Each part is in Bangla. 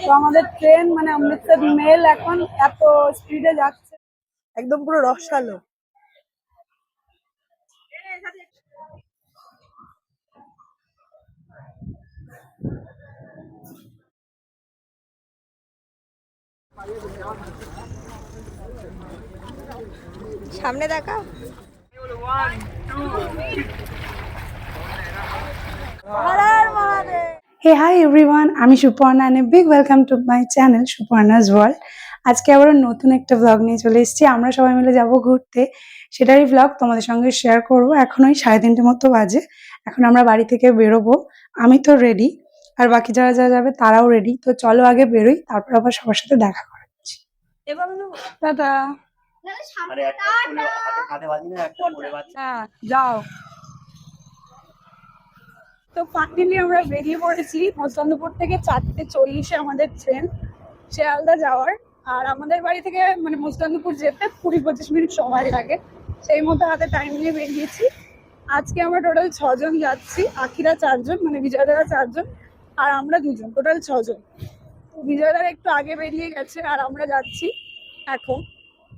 তো আমাদের ট্রেন মানে অমৃতসর মেল এখন এত স্পিডে যাচ্ছে, একদম পুরো রসালো। সামনে দেখা। হে হাই এভরিওয়ান, আমি Suparna and a big welcome to my channel Suparna's world. আজকে আবার নতুন একটা ব্লগ নিয়ে চলে এসেছি। আমরা সবাই মিলে যাব ঘুরতে, সেটারই ব্লগ তোমাদের সঙ্গে শেয়ার করব। এখন ওই 3:30 মতো বাজে, এখন আমরা বাড়ি থেকে বেরোবো। আমি তো রেডি, আর বাকি যারা যারা যাবে তারাও রেডি। তো চলো আগে বেরোই, তারপর আবার সবার সাথে দেখা করাচ্ছি। টাটা। হ্যাঁ যাও। তো ফাইনালি আমরা বেরিয়ে পড়েছি। মসলান্দপুর থেকে 4:40-এ আমাদের ট্রেন শিয়ালদা যাওয়ার। আর আমাদের বাড়ি থেকে মানে মসলান্দপুর যেতে 20-25 মিনিট সময় লাগে, সেই মতো হাতে টাইম নিয়ে বেরিয়েছি। আজকে আমরা টোটাল 6 জন যাচ্ছি। আখিরা 4 জন, মানে বিজয়দারা 4 জন, আর আমরা 2 জন, টোটাল 6 জন। বিজয়দারা একটু আগে বেরিয়ে গেছে আর আমরা যাচ্ছি এখন।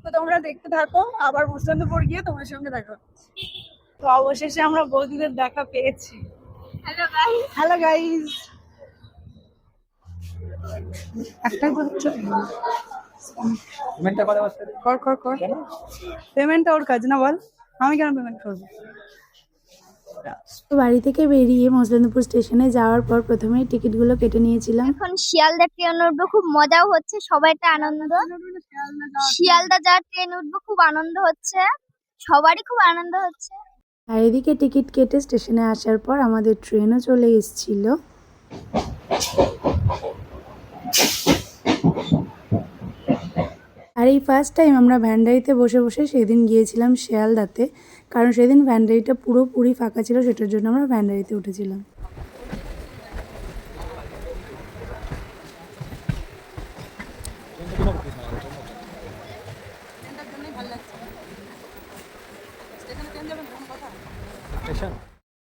তো তোমরা দেখতে থাকো, আবার মসলান্দপুর গিয়ে তোমার সঙ্গে দেখা হচ্ছে। তো অবশেষে আমরা বৌদিদের দেখা পেয়েছি। Hello guys. একটাই বলছো পেমেন্টটা ওর কাজ না, বল আমি কেন পেমেন্ট করবো। তো বাড়ি থেকে বেরিয়ে মসলান্দপুর স্টেশনে যাওয়ার পর প্রথমেই টিকিটগুলো কেটে নিয়েছিলাম। এখন শিয়ালদা ট্রেন উঠবো, খুব মজাও হচ্ছে, সবাই একটা আনন্দ। শিয়ালদা যাওয়ার ট্রেন উঠবো, খুব আনন্দ হচ্ছে, সবারই খুব আনন্দ হচ্ছে। আর এদিকে টিকিট কেটে স্টেশনে আসার পর আমাদের ট্রেনও চলে এসেছিল। আর এই ফার্স্ট টাইম আমরা ভ্যানডারিতে বসে বসে সেদিন গিয়েছিলাম শিয়ালদাতে, কারণ সেদিন ভ্যানডারিটা পুরোপুরি ফাঁকা ছিল, সেটার জন্য আমরা ভ্যানডারিতে উঠেছিলাম।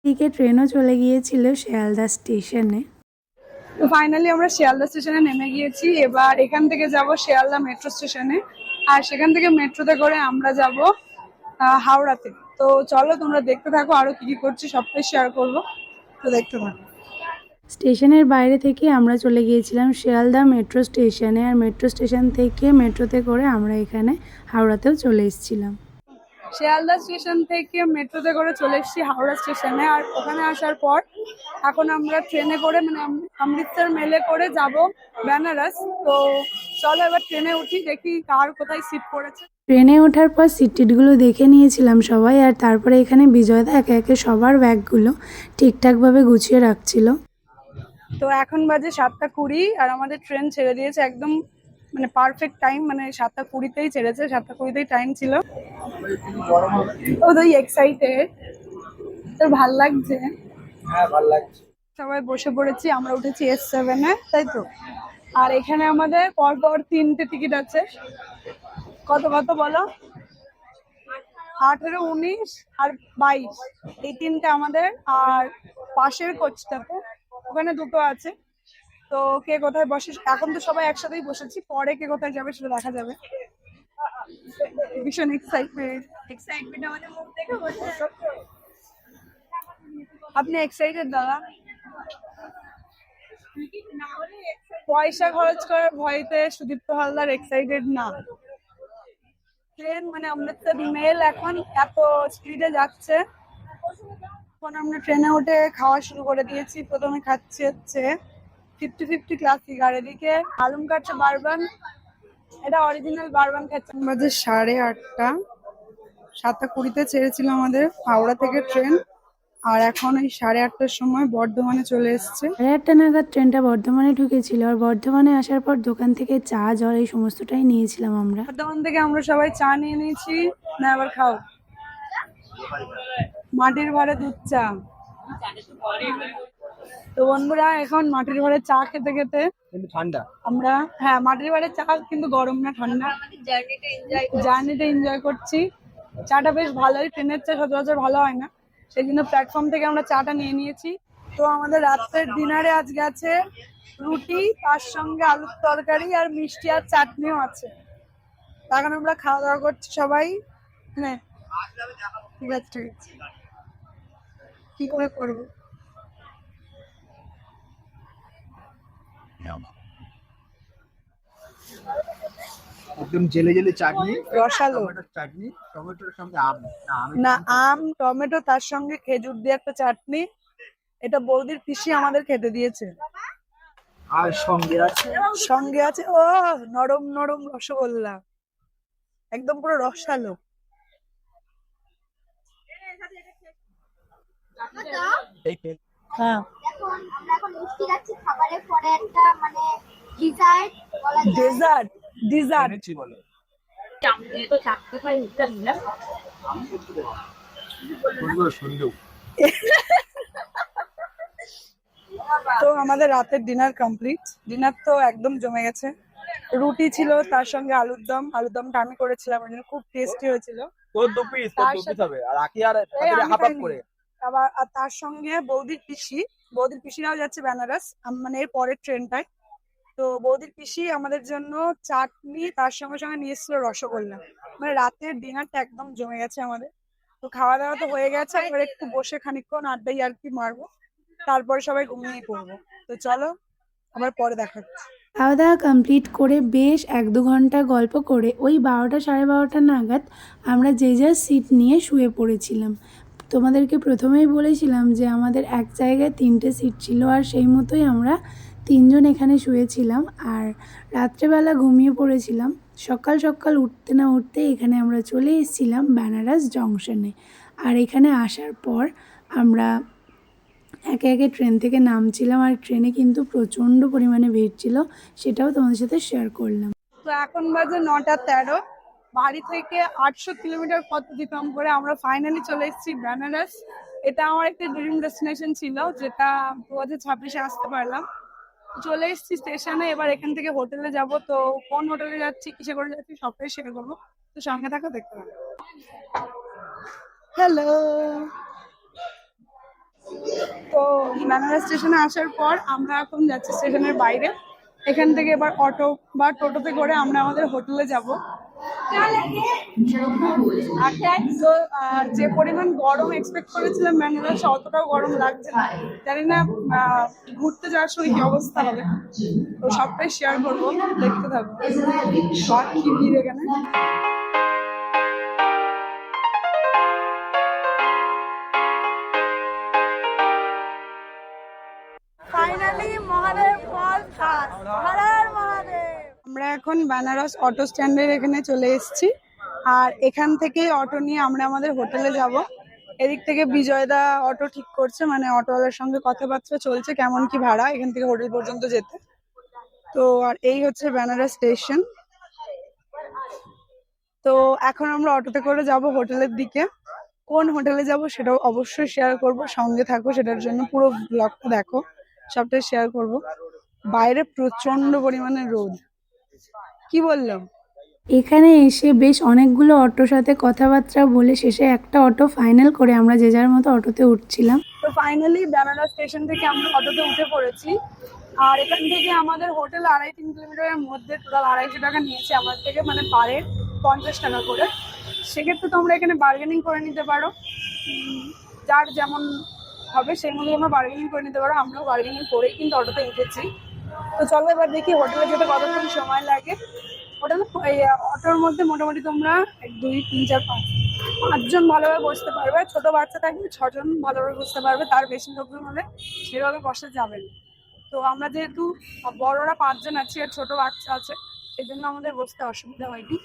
এদিকে ট্রেনও চলে গিয়েছিল শিয়ালদা স্টেশনে। তো ফাইনালি আমরা শিয়ালদা স্টেশনে নেমে গিয়েছি। এবার এখান থেকে যাব শিয়ালদা মেট্রো স্টেশনে, আর সেখান থেকে মেট্রোতে করে আমরা যাব হাওড়াতে। তো চলো তোমরা দেখতে থাকো, আরো কি কি করছি সবটাই শেয়ার করবো, তো দেখতে থাকো। স্টেশনের বাইরে থেকে আমরা চলে গিয়েছিলাম শিয়ালদা মেট্রো স্টেশনে, আর মেট্রো স্টেশন থেকে মেট্রোতে করে আমরা এখানে হাওড়াতেও চলে এসেছিলাম। শিয়ালদা স্টেশন থেকে মেট্রোতে করে চলে এসেছি হাওড়া স্টেশনে। আর ওখানে আসার পর এখন আমরা ট্রেনে করে মানে অমৃতসর মেলে করে যাব বেনারস। তো চলো এবার ট্রেনে উঠি, দেখি কার কোথায় সিট পড়েছে। ট্রেনে ওঠার পর সিট টিটগুলো দেখে নিয়েছিলাম সবাই, আর তারপরে এখানে বিজয়দা একে একে সবার ব্যাগগুলো ঠিকঠাকভাবে গুছিয়ে রাখছিল। তো এখন বাজে 7:20, আর আমাদের ট্রেন ছেড়ে দিয়েছে একদম মানে পারফেক্ট টাইম, মানে 7:20-তেই ছেড়েছে, 7:20-তেই টাইম ছিল। ও তো এক্সাইটেড, তোর ভাল লাগছে? হ্যাঁ ভাল লাগছে। সবাই বসে পড়েছি, আমরা উঠেছি S7-এ, তাই তো। আর এখানে আমাদের পরপর 3টে টিকিট আছে। কত কত বলো? 18, 19 আর 22, এই 3টে আমাদের। আর পাশের কোচটাতে ওখানে 2টো আছে। তো কে কোথায় বসে, এখন তো সবাই একসাথেই বসেছি, পরে কে কোথায় যাবে সেটা দেখা যাবে। ভীষণ এক্সাইটমেন্ট আমাদের মুখ দেখে বলছে। আপনি এক্সাইটেড দাদা? পয়সা খরচ করার ভয়তে সুদীপ্ত হালদার এক্সাইটেড না। ট্রেন মানে অমৃতসর মেল এখন এত স্পিডে যাচ্ছে। এখন আমরা ট্রেনে উঠে খাওয়া শুরু করে দিয়েছি। প্রথমে খাচ্ছি হচ্ছে 50-50 ক্লাসিক, আর এদিকে আলুম কাটছে বারবান, এটা অরিজিনাল বারবান খাচ্ছে। বাজে 8:30, 7:20-তে ছেড়েছিল আমাদের হাওড়া থেকে ট্রেন, আর এখন ওই 8:30-টার সময় বর্ধমানে চলে এসছে। 8:30 নাগাদ ট্রেনটা বর্ধমানে ঢুকেছিল, আর বর্ধমানে আসার পর দোকান থেকে চা জল এই সমস্তটাই নিয়েছিলাম আমরা। বর্ধমান থেকে আমরা সবাই চা নিয়ে নিয়েছি। না এবার খাও, মাটির ঘরে দুধ চা। তো বন্ধুরা এখন মাটির ঘরে চা খেতে খেতে ঠান্ডা আমরা, হ্যাঁ মাটির ঘরে চা কিন্তু গরম না, ঠান্ডা। জার্নিটা এনজয় করছি। চাটা বেশ ভালোই, ট্রেনের চা সচরাচর ভালো হয় না, সেই জন্য প্ল্যাটফর্ম থেকে আমরা চাটা নিয়ে নিয়েছি। তো আমাদের রাত্রের ডিনারে আজকে আছে রুটি, তার সঙ্গে আলুর তরকারি আর মিষ্টি আর চাটনিও আছে। এখন আমরা খাওয়া দাওয়া করছি সবাই। হ্যাঁ ঠিক আছে ঠিক আছে, কি করে করবো? একদম জেলে জেলে চাটনি, রসালো টমেটোর চাটনি, টমেটোর সঙ্গে আম। না, আম টমেটো তার সঙ্গে খেজুর দিয়ে একটা চাটনি। এটা বৌদির পিসি আমাদের খেতে দিয়েছে। আর সঙ্গে আছে ও নরম নরম রসগোল্লা, একদম পুরো রসালো। হ্যাঁ, এখন আমরা এখন মিষ্টি খাচ্ছি, খাবারের পরে একটা মানে ডিজার্ট বলা যায়। Dessert dessert. এনেছি বলো। সুন্দর সুন্দর। তো আমাদের রাতের ডিনার কমপ্লিট। ডিনার তো একদম জমে গেছে। রুটি ছিল, তার সঙ্গে আলুর দম। আলুর দমটা আমি করেছিলাম, ওই জন্য খুব টেস্টি হয়েছিল। তোর দু পিস হবে আর আকি আর এই আমি হাফ খাইনি। করে। আবার আর তার সঙ্গে বৌদির পিসিরাও যাচ্ছে বেনারস, মানে এর পরের ট্রেনটায়। তো বৌদির পিসি আমাদের জন্য চাটনি, তার সঙ্গে সঙ্গে নিয়ে এসেছিল রসগোল্লা। মানে রাতের ডিনারটা একদম জমে গেছে আমাদের। তো খাওয়া দাওয়া তো হয়ে গেছে, এবার একটু বসে খানিকক্ষণ আড্ডাই আর কি মারবো, তারপরে সবাই ঘুমিয়ে পড়বো। তো চলো আবার পরে দেখা হচ্ছে। খাওয়া দাওয়া কমপ্লিট করে বেশ 1-2 ঘন্টা গল্প করে ওই 12টা 12:30 নাগাদ আমরা যে যার সিট নিয়ে শুয়ে পড়েছিলাম। তোমাদেরকে প্রথমেই বলেছিলাম যে আমাদের এক জায়গায় 3টে সিট ছিল, আর সেই মতোই আমরা 3জন এখানে শুয়েছিলাম আর রাত্রেবেলা ঘুমিয়ে পড়েছিলাম। সকাল সকাল উঠতে না উঠতে এখানে আমরা চলে এসেছিলাম বেনারস জংশনে। আর এখানে আসার পর আমরা একে একে ট্রেন থেকে নামছিলাম, আর ট্রেনে কিন্তু প্রচণ্ড পরিমাণে ভিড় ছিল, সেটাও তোমাদের সাথে শেয়ার করলাম। তো এখন বাজে 9:13। বাড়ি থেকে 800 কিলোমিটার পথ অতিক্রম করে আমরা ফাইনালি চলে এসেছি বেনারস। এটা আমার একটা ড্রিম ডেস্টিনেশন ছিল, যেটা 2026-এ আসতে পারলাম। চলে এসেছি স্টেশনে, এবার এখান থেকে হোটেলে যাব। তো কোন হোটেলে যাচ্ছি, কিসে করে যাচ্ছি, সবটাই শেয়ার করবো। তো সঙ্গে থাকো, দেখতে পাবো। হ্যালো। তো বেনারস স্টেশনে আসার পর আমরা এখন যাচ্ছি স্টেশনের বাইরে। এখান থেকে এবার অটো বা টোটোতে করে আমরা আমাদের হোটেলে যাব। তো যে পরিমাণ গরম এক্সপেক্ট করেছিলাম বেনারসে, অতটাও গরম লাগছে না। জানি না ঘুরতে যাওয়ার সময় কি অবস্থা হবে। তো সবটাই শেয়ার করবো, দেখতে থাকবো। কি ভিড় এখানে। ফাইনালি মহাদেব ফল খাস, হর হর মহাদেব। আমরা এখন বেনারস অটো স্ট্যান্ডের এখানে চলে এসেছি, আর এখান থেকে অটো নিয়ে আমরা আমাদের হোটেলে যাব। এদিক থেকে বিজয়দা অটো ঠিক করছে, মানে অটোওয়ালার সঙ্গে কথাবার্তা চলছে কেমন কি ভাড়া এখান থেকে হোটেল পর্যন্ত যেতে। তো আর এই হচ্ছে বেনারস স্টেশন। তো এখন আমরা অটোতে করে যাব হোটেলের দিকে। কোন হোটেলে যাব সেটাও অবশ্যই শেয়ার করব, সঙ্গে থাকো। সেটার জন্য পুরো ব্লগটা দেখো, সবটাই শেয়ার করব। বাইরে প্রচন্ড পরিমাণে রোদ, কি বললাম। এখানে এসে বেশ অনেকগুলো অটোর সাথে কথাবার্তা বলে শেষে একটা অটো ফাইনাল করে আমরা যে যার মতো অটোতে উঠছিলাম। তো ফাইনালি বেনারস স্টেশন থেকে আমরা অটোতে উঠে পড়েছি। আর এখান থেকে আমাদের হোটেল 2.5-3 কিলোমিটারের মধ্যে। টোটাল 250 টাকা নিয়েছে আমার থেকে, মানে পারে 50 টাকা করে। সেক্ষেত্রে তোমরা এখানে বার্গেনিং করে নিতে পারো, যার যেমন হবে সেই মতো তোমরা বার্গেনিং করে নিতে পারো। আমরাও বার্গেনিং করেই কিন্তু অটোতে উঠেছি। তো চলো এবার দেখি হোটেলে যেতে কতক্ষণ সময় লাগে। হোটেলে এই অটোর মধ্যে মোটামুটি তোমরা 1, 2, 3, 4, 5জন ভালোভাবে বসতে পারবে। ছোট বাচ্চা থাকলে 6জন ভালোভাবে বসতে পারবে, তার বেশি লোকজন হলে সেভাবে বসা যাবে না। তো আমরা যেহেতু বড়রা 5জন আছি আর ছোট বাচ্চা আছে, এই জন্য আমাদের বসতে অসুবিধা হয়নি।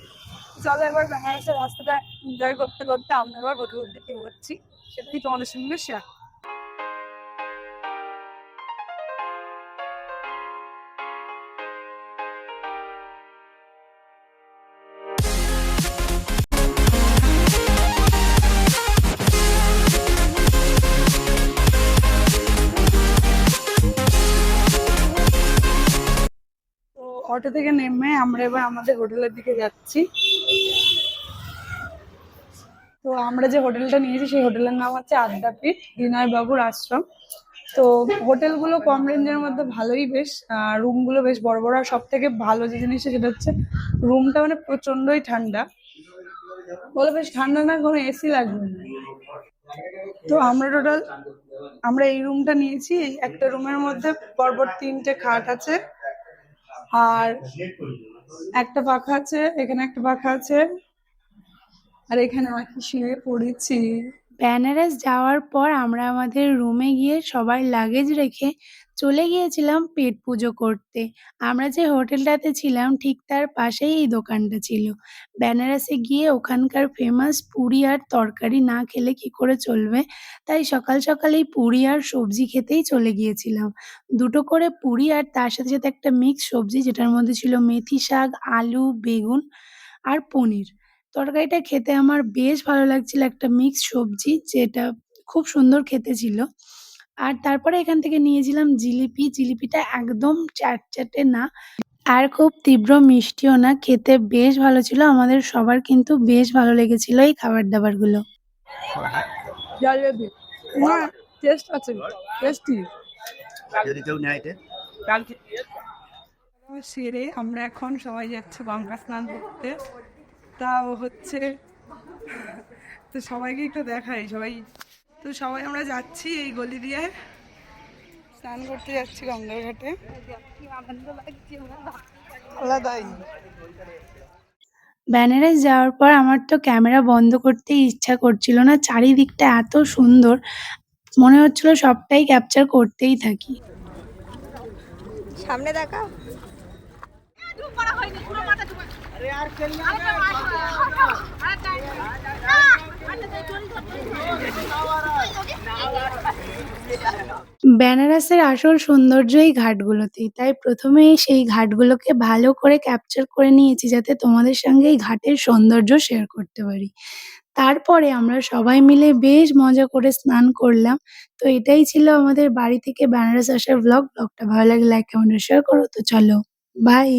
চলো এবার বেনারসের রাস্তাটা এনজয় করতে করতে আমরা এবার হোটেল দিকে এগোচ্ছি, সেটাই তোমাদের সঙ্গে শেয়ার। অটো থেকে নেমে আমরা এবার আমাদের হোটেলের দিকে যাচ্ছি। তো আমরা যে হোটেলটা নিয়েছি সেই হোটেলের নাম হচ্ছে আদ্যাপীঠ বিনয় বাবুর আশ্রম। তো হোটেলগুলো কম রেঞ্জের মধ্যে ভালোই বেশ, রুমগুলো বেশ বড় বড়। আর সব থেকে ভালো যে জিনিসটা সেটা হচ্ছে রুমটা মানে প্রচন্ডই ঠান্ডা, বলে বেশ ঠান্ডা না, কোনো এসি লাগবে না। তো আমরা এই রুমটা নিয়েছি। এই একটা রুমের মধ্যে পরপর 3টে খাট আছে, আর একটা পাখা আছে, এখানে একটা পাখা আছে, আর এখানে আমি শুয়ে পড়েছি। বেনারস যাওয়ার পর আমরা আমাদের রুমে গিয়ে সবার লাগেজ রেখে চলে গিয়েছিলাম পেট পুজো করতে। আমরা যে হোটেলটাতে ছিলাম ঠিক তার পাশেই এই দোকানটা ছিল। বেনারসে গিয়ে ওখানকার ফেমাস পুরি আর তরকারি না খেলে কি করে চলবে, তাই সকাল সকাল এই পুরি আর সবজি খেতেই চলে গিয়েছিলাম। 2টো করে পুরি আর তার সাথে সাথে একটা মিক্স সবজি, যেটার মধ্যে ছিল মেথি শাক, আলু, বেগুন আর পনির। তরকারিটা খেতে আমার বেশ ভালো লাগছিল, একটা মিক্স সবজি যেটা খুব সুন্দর খেতে ছিল। আর তারপরে এখান থেকে নিয়েছিলাম জিলিপি। জিলিপিটা একদম চ্যাটচ্যাটে না, আর খুব তীব্র মিষ্টিও না, খেতে বেশ ভালো ছিল। আমাদের সবার কিন্তু বেশ ভালো লেগেছিল এই খাবার-দাবারগুলো। জালিয়াতি না, টেস্ট আছে, টেস্টি। যদি কেউ নেয় এটা সেরে আমরা এখন সবাই যাচ্ছে গঙ্গা স্নান করতে। তাও হচ্ছে, তো সবাইকে একটু দেখাই, সবাই আমরা যাচ্ছি এই গলি দিয়ে স্নান করতে যাচ্ছি গঙ্গার ঘাটে। আলাদাই। বেনারস যাওয়ার পর আমার তো ক্যামেরা বন্ধ করতে ইচ্ছা করছিল না। চারিদিকটা এত সুন্দর, মনে হচ্ছিল সবটাই ক্যাপচার করতেই থাকি। সামনে দেখা। বেনারসের আসল সৌন্দর্য এই ঘাটগুলোতেই। তাই প্রথমেই সেই ঘাটগুলোকে ভালো করে ক্যাপচার করে নিয়েছি, যাতে তোমাদের সঙ্গে এই ঘাটের সৌন্দর্য শেয়ার করতে পারি। তারপরে আমরা সবাই মিলে বেশ মজা করে স্নান করলাম। তো এটাই ছিল আমাদের বাড়ি থেকে বেনারস আসার ব্লগ। ব্লগটা ভালো লাগলে লাইক, কমেন্ট আর শেয়ার করো। তো চলো, বাই।